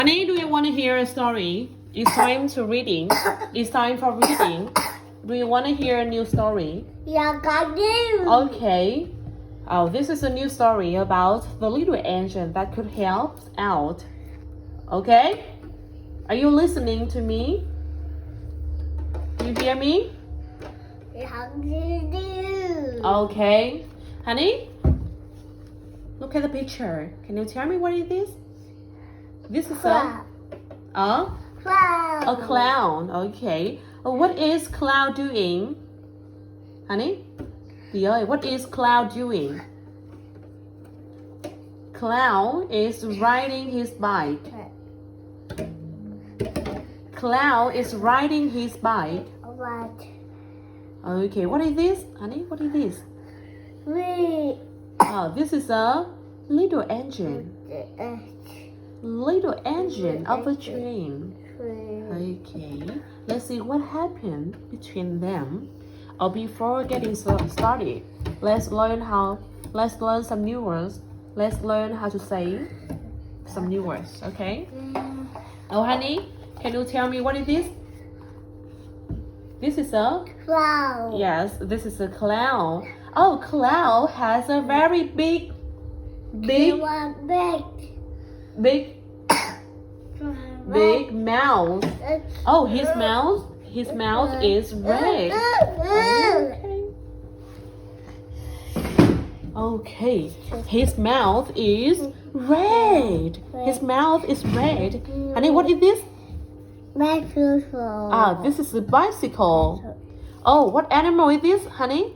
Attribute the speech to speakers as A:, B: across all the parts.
A: Honey, do you want to hear a story? It's time to reading. It's time for reading. Do you want to hear a new story?
B: Yeah, I do.
A: Okay. Oh, this is a new story about the little engine that could help out. Okay? Are you listening to me? Do you hear me?
B: Yeah, I do.
A: Okay. Honey, look at the picture. Can you tell me what it is? This is a clown. Okay. What is clown doing? Honey? Yeah, what is clown doing? Clown is riding his bike. Clown is riding his bike.
B: What?
A: Okay, what is this? Honey, what is this? Oh, this is a little engine. Little engine of a train. Okay, let's see what happened between them. Before getting started, let's learn some new words. Let's learn how to say some new words, okay? Oh, honey, can you tell me what it is? This is a
B: Clown.
A: yes, this is a clown. Oh, clown has a very big mouth. Oh, his mouth is red. Okay, his mouth is red. His mouth is red. Honey, what is this? This is a bicycle. Oh, what animal is this, honey?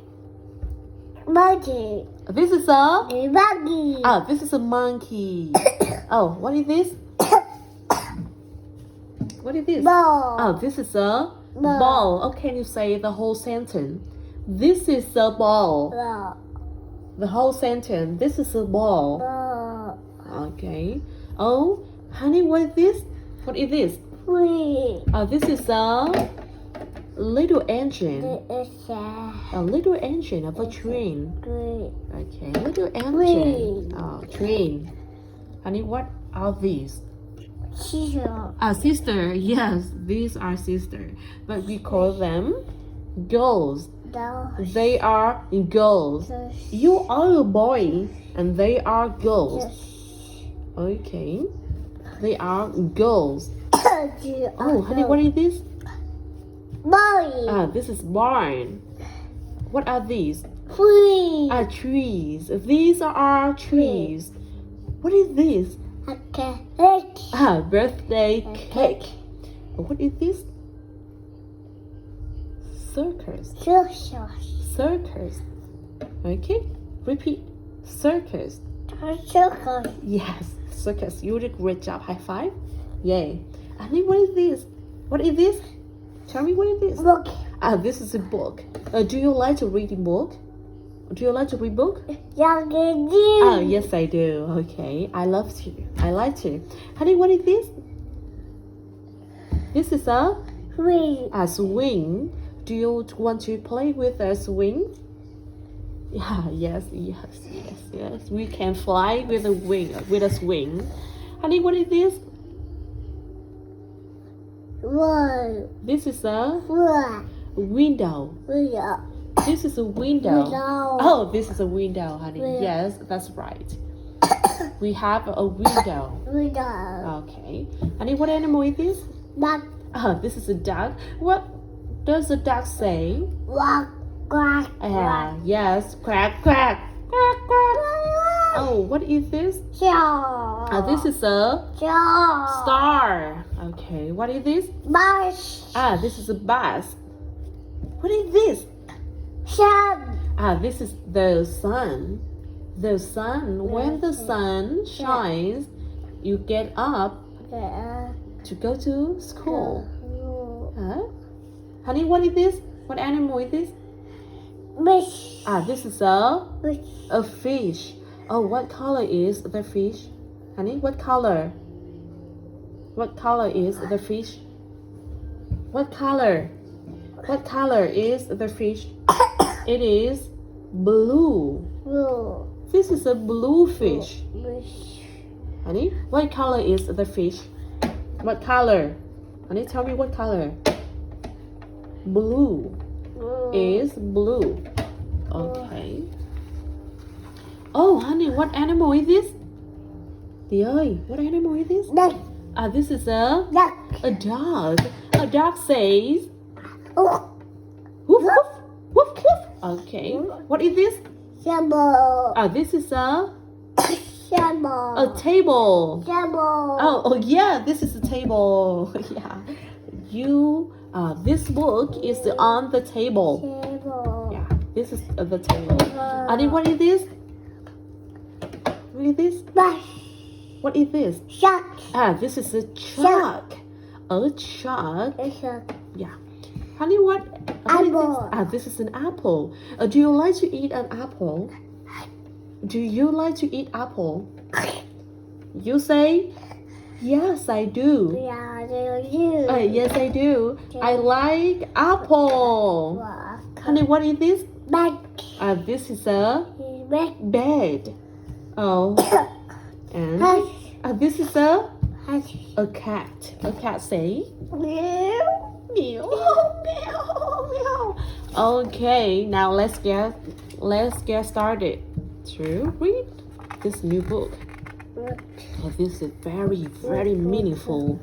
B: Monkey.
A: This is a
B: Monkey.
A: this is a monkey. Oh, what is this? What is this?
B: Ball.
A: This is a ball. Oh, can you say the whole sentence? This is a ball.
B: Ball.
A: The whole sentence. This is a ball.
B: Ball.
A: Okay. Oh, honey, what is this? What is this? This is a little engine. A little engine of a train. Okay, little engine. Train. Honey, what are these? Sister. Yes, these are sister. But we call them girls. They are girls. You are a boy and they are girls. Okay. They are girls. Oh, honey, what is this? This is barn. What are these? Trees. These are trees. What is this? Birthday cake. What is this? Circus. Circus. Okay, repeat. Circus. Yes, circus. You did a great job. High five. Yay. Honey, what is this? What is this? Tell me what is this?
B: Book.
A: This is a book. Do you like to read a book? Do you like to read book?
B: Yeah, I do.
A: Yes, I do. Okay, I love to. I like to. Honey, what is this? This is a swing. Do you want to play with a swing? Yeah, yes. We can fly with a swing. Honey, what is this? This is a window. This is a window. Oh, this is a window, honey. Yes, that's right. We have a window. Okay. Honey, what animal is this?
B: Duck.
A: This is a duck. What does the duck say?
B: Quack.
A: Yes. Quack, quack. Quack, quack. Oh, what is this? This is a star. Okay, what is this?
B: Bus.
A: This is a bus. What is this?
B: Sun.
A: This is the sun. The sun. When the sun shines, you get up to go to school. Honey, what is this? What animal is this?
B: Fish.
A: This is a fish. Oh, what color is the fish? Honey, what color? What color is the fish? What color? What color is the fish? It is blue. This is a blue fish. Honey, what color is the fish? What color? Honey, tell me what color? Blue is blue. Okay. Oh, honey, what animal is this? What animal is this?
B: Duck.
A: This is a
B: Duck.
A: dog. A dog says,
B: Oh.
A: woof, woof, woof, woof. Okay. What is this?
B: Shovel.
A: This is a
B: Shovel.
A: table.
B: Shovel.
A: Oh, yeah, this is a table. Yeah. This book is on the table.
B: Table.
A: Yeah, this is the table. And what is this? What is this?
B: Bus.
A: What is this?
B: Shark.
A: This is a truck. A truck.
B: Shark.
A: Yeah. Honey, what is
B: Apple.
A: this? This is an apple. Do you like to eat an apple? Do you like to eat apple? You say, yes, I do.
B: Yeah, do.
A: Yes, I do. I like apple. Honey, what is this?
B: Bag.
A: This is a
B: Bag.
A: bed. Oh, and this is a cat. A cat say, meow, meow, meow, meow. Okay, now let's get started to read this new book. Oh, this is very, very meaningful.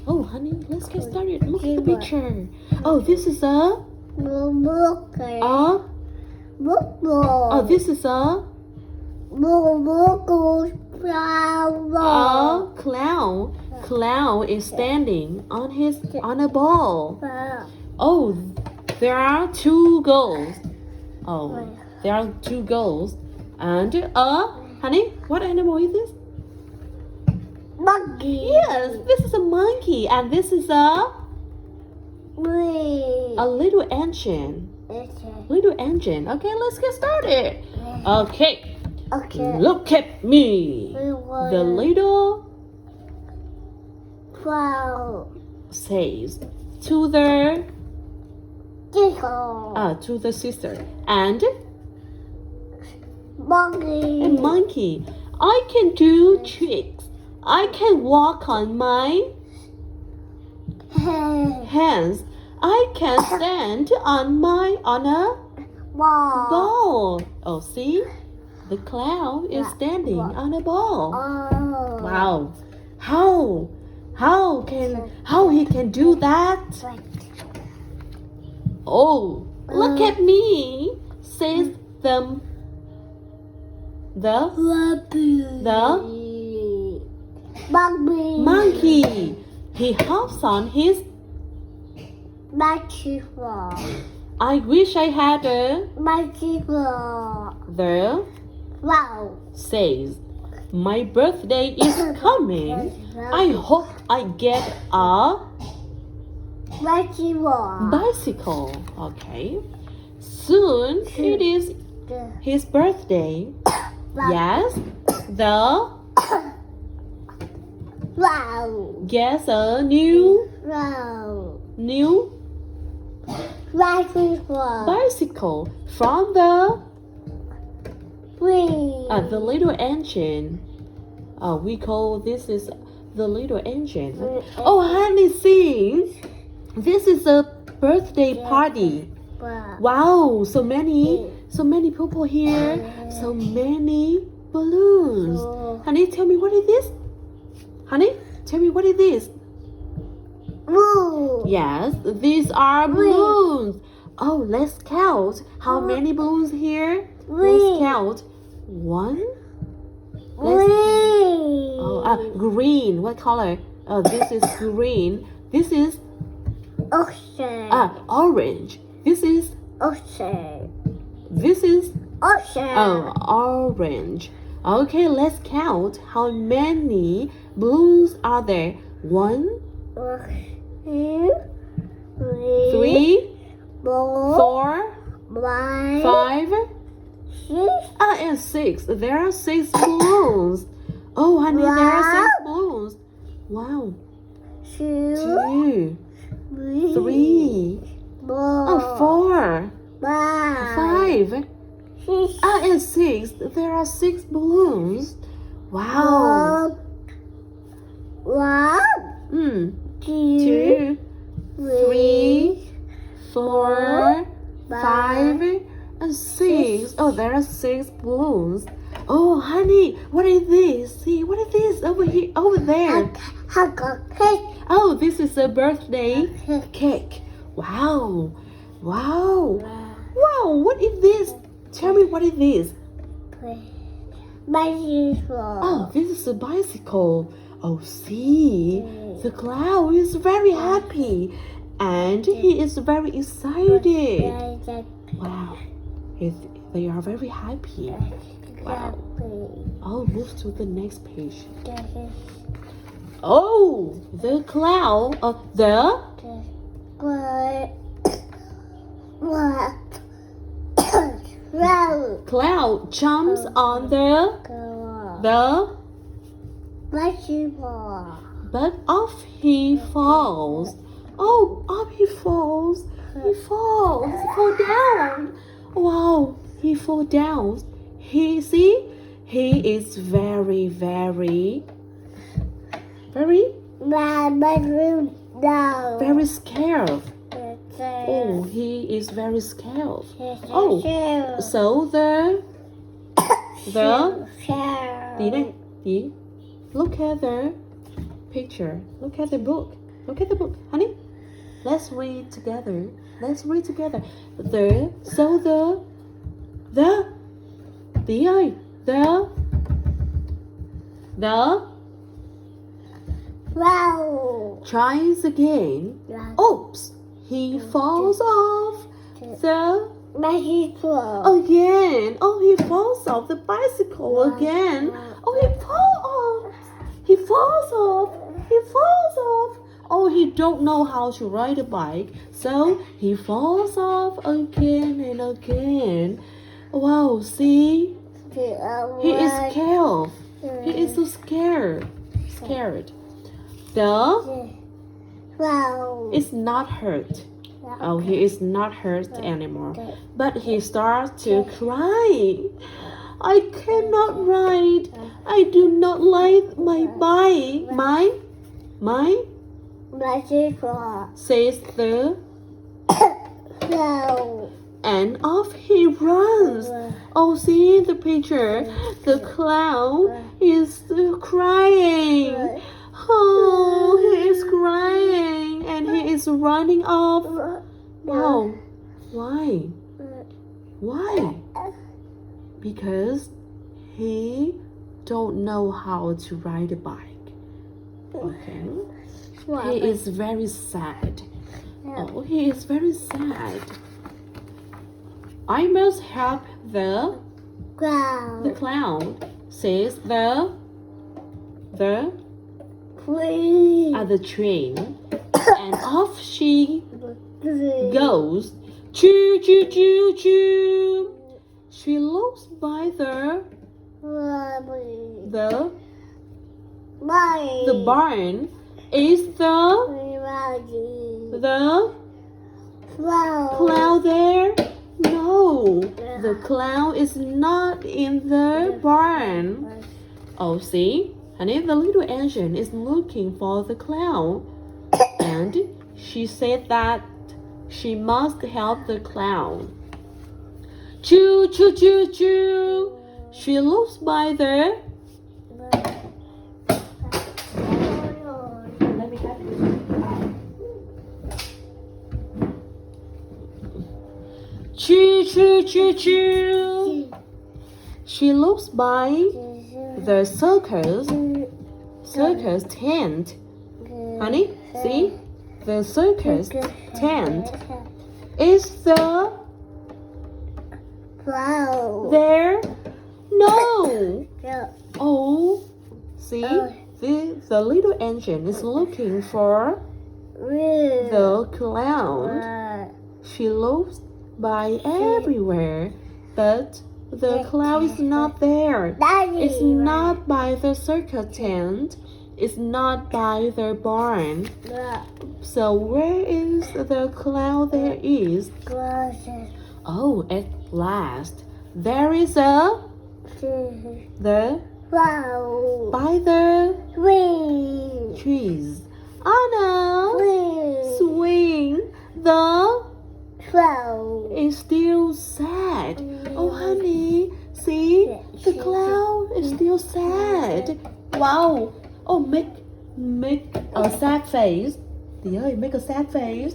A: Oh, honey, let's get started. Look at the picture. Oh, this is a this is a clown. Clown is standing on a ball. Oh, there are two goals. Oh, there are two goals. And honey, what animal is this?
B: Monkey.
A: Yes, this is a monkey, and this is a little engine. Little engine. Okay, let's get started. Okay.
B: Okay.
A: Look at me. The little
B: Wow.
A: says to the
B: Tickle.
A: to the sister and
B: Monkey.
A: monkey. I can do tricks. I can walk on my hands. I can stand on a
B: Ball.
A: ball. Oh, see? The clown is standing on a ball.
B: Oh.
A: Wow. How he can do that? Oh, look at me, says the monkey. He hops on his
B: Bicycle.
A: I wish I had a
B: Bicycle.
A: the
B: Wow.
A: says my birthday is coming. I hope I get a
B: Bicycle.
A: bicycle. Okay. Soon it is his birthday. Yes. The
B: Wow.
A: gets a new
B: Wow. Bicycle.
A: bicycle from the
B: Green.
A: little engine. We call this is the little engine. Oh, honey, see, this is a birthday party. Wow, so many people here, so many balloons. Honey, tell me what is this? Honey, tell me what is this?
B: Blue.
A: Yes, these are balloons. Oh, let's count how many balloons here. Let's count. One.
B: Green.
A: Green. What color? This is green. This is
B: Ocean.
A: orange. This is
B: Ocean.
A: Oh, orange. Okay, let's count how many balloons are there. 1,
B: 2,
A: 3, 4, 5,
B: 6.
A: and 6. There are 6 balloons. Oh, honey, there are 6 balloons. Wow. 2, 3, 4, 5, and 6. There are 6 balloons. Wow.
B: 1,
A: Mm.
B: 2,
A: 2, 3, 4, 5, and 6. Oh, there are 6 balloons. Oh, honey, what is this? See, what is this over here, over there?
B: Hug a cake.
A: Oh, this is a birthday cake. Wow, wow, wow. What is this? Tell me what is this?
B: Bicycle.
A: Oh, this is a bicycle. Oh, see, the clown is very happy, and he is very excited. Wow, they are very happy. Wow. Oh, move to the next page. Oh, the clown. The clown jumps on the
B: bicycle.
A: but off he falls. Oh, up he falls. He falls. He fall down. Wow, he fall down. He is very very scared. Oh, he is very scared. Oh, so look at the picture. Look at the book. Look at the book, honey. Let's read together. Let's read together. The
B: Wow.
A: tries again. Oops, he falls off the
B: Bicycle.
A: again. Oh, he falls off the bicycle again. Oh, he falls off. He falls off. He falls off. Oh, he don't know how to ride a bike, so he falls off again and again. Wow, see? He is scared. He is so scared.
B: Wow.
A: Is not hurt. Oh, he is not hurt anymore. But he starts to cry. I cannot ride. I do not like my bike. My
B: Bicycle.
A: says the
B: Wow.
A: and off he runs. Oh, see the picture. The clown is crying. Oh, he is crying and he is running off. Wow. Why? Why? Because he don't know how to ride a bike. Okay. He is very sad. Oh, he is very sad. I must help the clown, says the at the train, and off she goes. Choo choo choo choo. She looks by the barn. Is the clown there? No, the clown is not in the barn. Oh, see? Honey, the little engine is looking for the clown. And she said that she must help the clown. Choo, choo, choo, choo. She looks by the... Let me get it. Choo, choo, choo, choo. She looks by the circus tent. Honey, see? The circus tent is the there? No. Oh, see? The little engine is looking for the clown. She looks by everywhere, but the clown is not there. It's not by the circus tent. It's not by the barn. So where is the clown there is? Oh, at last. There is by the trees. Anna, swing. The
B: Cloud.
A: is still sad. Oh, honey, see, the cloud is still sad. Wow. Oh, make a sad face. Tí ơi, make a sad face.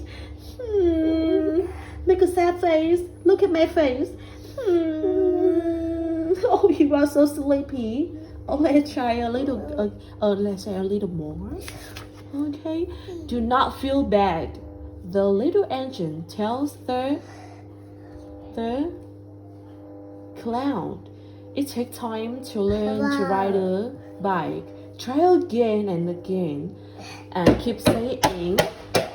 A: Make a sad face. Look at my face. Oh, you are so sleepy. Oh, let's try a little. Let's try a little more. Okay. Do not feel bad. The little engine tells the clown. It takes time to learn to ride a bike. Try again and again, and keep saying,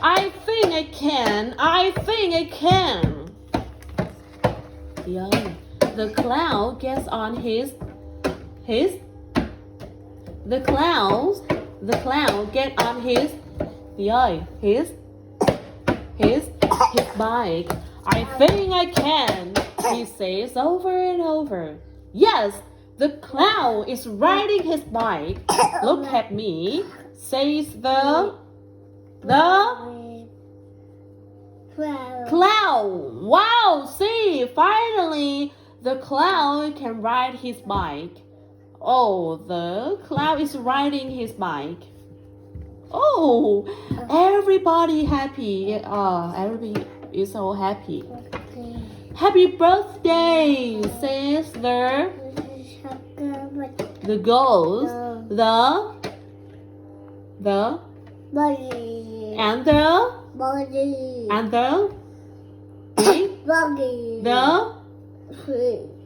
A: "I think I can. I think I can." Yeah. The clown gets on the clown get on his bike. I think I can, he says over and over. Yes, the clown is riding his bike. Look at me, says the clown. Wow, see, finally the clown can ride his bike. Oh, the clown is riding his bike. Oh, everybody happy. Everybody is so happy. Happy birthday, says the ghost. The
B: Buggy.
A: and the
B: Buggy.
A: and the
B: Buggy.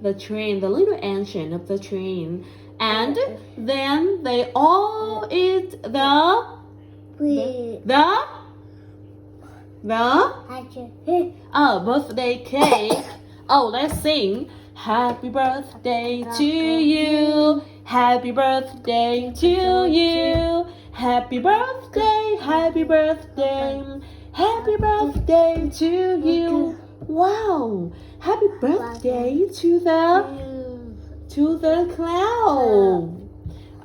A: the train, the little engine of the train. And then they all eat the birthday cake. Oh, let's sing. Happy birthday to you. Happy birthday to you. Happy birthday, happy birthday. Happy birthday to you. Wow. Happy birthday to the clown.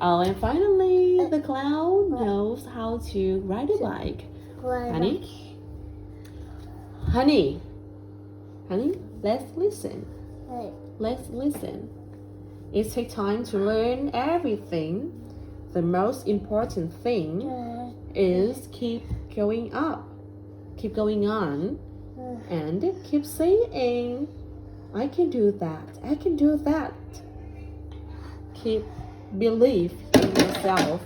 A: Oh, and finally, the clown knows how to ride a bike. Honey, let's listen. Let's listen. It takes time to learn everything. The most important thing is keep going up, keep going on, and keep saying, I can do that, I can do that. Keep believe in yourself.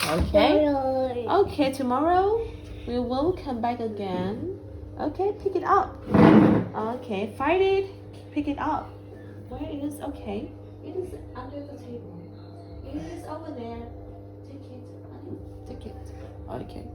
A: Okay? Okay, tomorrow we will come back again. Okay, pick it up. Okay, find it, pick it up. Where it is? Okay. It is under the table. It is over there. Take it. Okay.